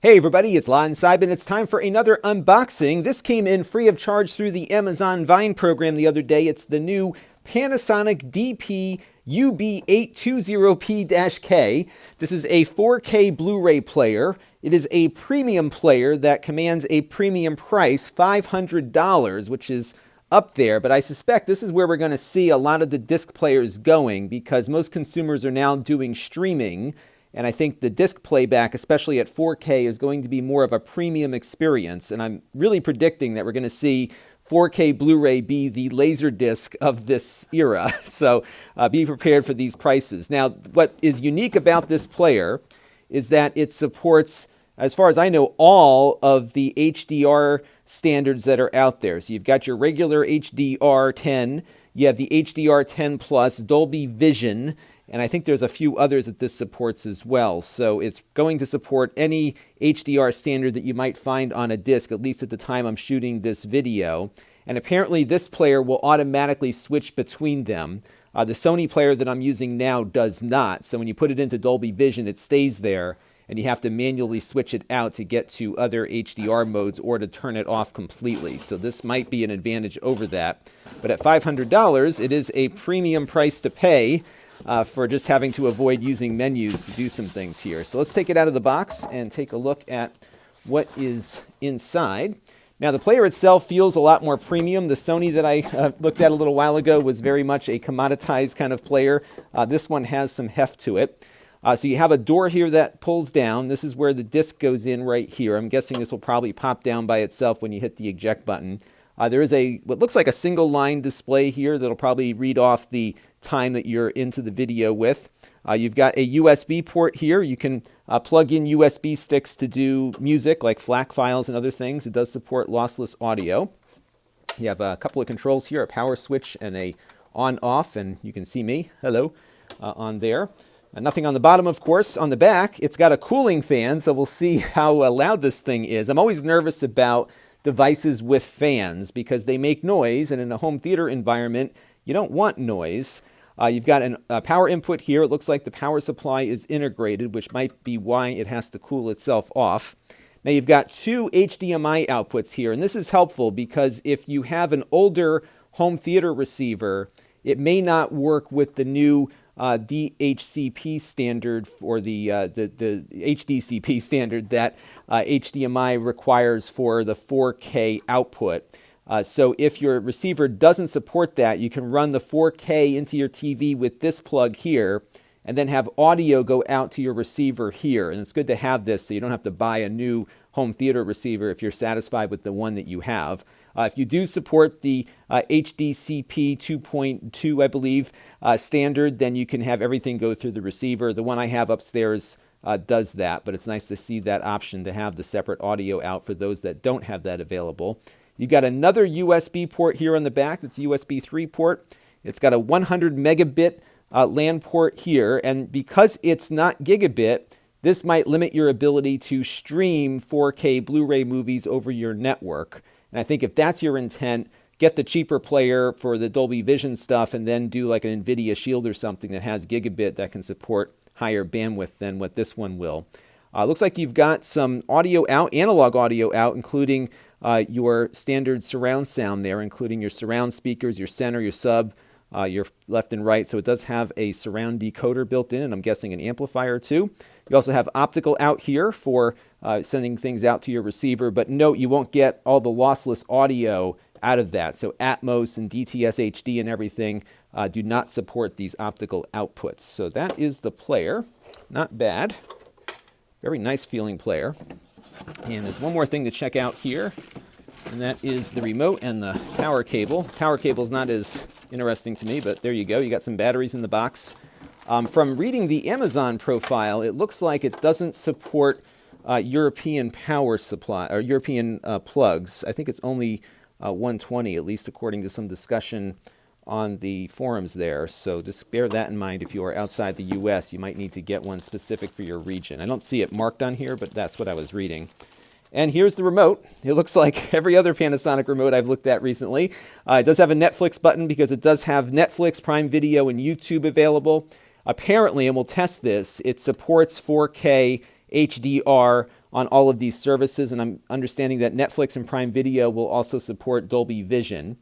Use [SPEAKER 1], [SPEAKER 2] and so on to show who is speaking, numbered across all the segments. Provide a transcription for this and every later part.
[SPEAKER 1] Hey everybody, it's Lon Simon. It's time for another unboxing. This came in free of charge through the Amazon Vine program the other day. It's the new Panasonic DP-UB820P-K. This is a 4K Blu-ray player. It is a premium player that commands a premium price, $500, which is up there, but I suspect this is where we're going to see a lot of the disc players going because most consumers are now doing streaming. And I think the disc playback, especially at 4K, is going to be more of a premium experience. And I'm really predicting that we're going to see 4K Blu-ray be the laser disc of this era. So be prepared for these prices. Now, what is unique about this player is that it supports, as far as I know, all of the HDR standards that are out there. So you've got your regular HDR10, you have the HDR10 Plus, Dolby Vision, and I think there's a few others that this supports as well. So it's going to support any HDR standard that you might find on a disc, at least at the time I'm shooting this video. And apparently this player will automatically switch between them. The Sony player that I'm using now does not. So when you put it into Dolby Vision, it stays there, and you have to manually switch it out to get to other HDR modes or to turn it off completely. So this might be an advantage over that. But at $500, it is a premium price to pay for just having to avoid using menus to do some things here. So let's take it out of the box and take a look at what is inside. Now the player itself feels a lot more premium. The Sony that I looked at a little while ago was very much a commoditized kind of player. This one has some heft to it. So you have a door here that pulls down. This is where the disc goes in right here. I'm guessing this will probably pop down by itself when you hit the eject button. There is what looks like a single line display here that'll probably read off the time that you're into the video with. You've got a USB port here. You can plug in USB sticks to do music like FLAC files and other things. It does support lossless audio. You have a couple of controls here, a power switch and a on-off, and you can see me, hello, on there. Nothing on the bottom, of course. On the back, it's got a cooling fan, so we'll see how loud this thing is. I'm always nervous about devices with fans because they make noise, and in a home theater environment, you don't want noise. You've got a power input here. It looks like the power supply is integrated, which might be why it has to cool itself off. Now you've got two HDMI outputs here, and this is helpful because if you have an older home theater receiver, it may not work with the new DHCP standard for the HDCP standard that HDMI requires for the 4K output. So if your receiver doesn't support that, you can run the 4K into your TV with this plug here and then have audio go out to your receiver here. And it's good to have this so you don't have to buy a new home theater receiver if you're satisfied with the one that you have. If you do support the HDCP 2.2, I believe, standard, then you can have everything go through the receiver. The one I have upstairs does that, but it's nice to see that option to have the separate audio out for those that don't have that available. You've got another USB port here on the back. That's a USB 3 port. It's got a 100 megabit LAN port here, and because it's not gigabit, this might limit your ability to stream 4K Blu-ray movies over your network. And I think if that's your intent, get the cheaper player for the Dolby Vision stuff and then do like an NVIDIA Shield or something that has gigabit that can support higher bandwidth than what this one will. Looks like you've got some audio out, analog audio out, including your standard surround sound there, including your surround speakers, your center, your sub, your left and right. So it does have a surround decoder built in, and I'm guessing an amplifier too. You also have optical out here for sending things out to your receiver, but note you won't get all the lossless audio out of that. So Atmos and DTS HD and everything do not support these optical outputs. So that is the player. Not bad. Very nice feeling player. And there's one more thing to check out here, and that is the remote and the power cable. Power cable's not as interesting to me, but there you go. You got some batteries in the box. From reading the Amazon profile, it looks like it doesn't support European power supply or European plugs. I think it's only 120, at least according to some discussion on the forums there. So just bear that in mind. If you are outside the US, you might need to get one specific for your region. I don't see it marked on here, but that's what I was reading. And here's the remote. It looks like every other Panasonic remote I've looked at recently. It does have a Netflix button because it does have Netflix, Prime Video, and YouTube available. Apparently, and we'll test this, it supports 4K HDR on all of these services, and I'm understanding that Netflix and Prime Video will also support Dolby Vision.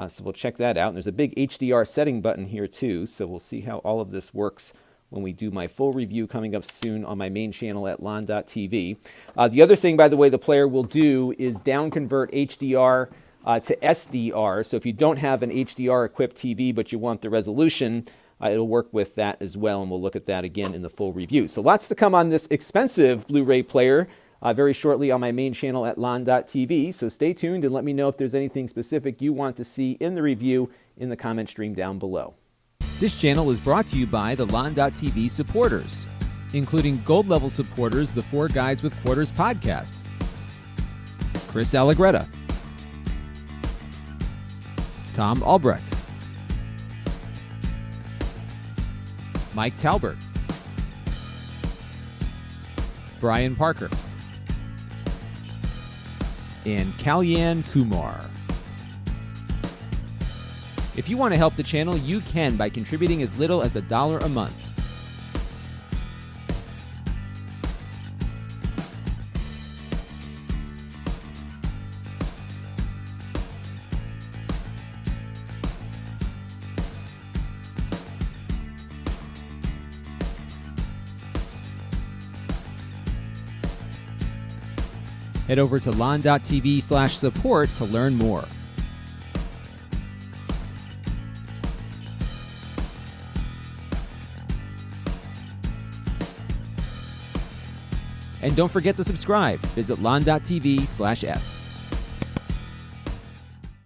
[SPEAKER 1] So we'll check that out. And there's a big HDR setting button here too, so we'll see how all of this works when we do my full review coming up soon on my main channel at lon.tv. The other thing, by the way, the player will do is down-convert HDR to SDR. So if you don't have an HDR-equipped TV but you want the resolution, it'll work with that as well, and we'll look at that again in the full review. So lots to come on this expensive Blu-ray player very shortly on my main channel at lon.tv. So stay tuned and let me know if there's anything specific you want to see in the review in the comment stream down below.
[SPEAKER 2] This channel is brought to you by the lon.tv supporters, including gold-level supporters, the Four Guys with Quarters podcast, Chris Allegretta, Tom Albrecht, Mike Talbert, Brian Parker, and Kalyan Kumar. If you want to help the channel, you can by contributing as little as $1 a month. Head over to lon.tv/support to learn more. And don't forget to subscribe. Visit lon.tv/s.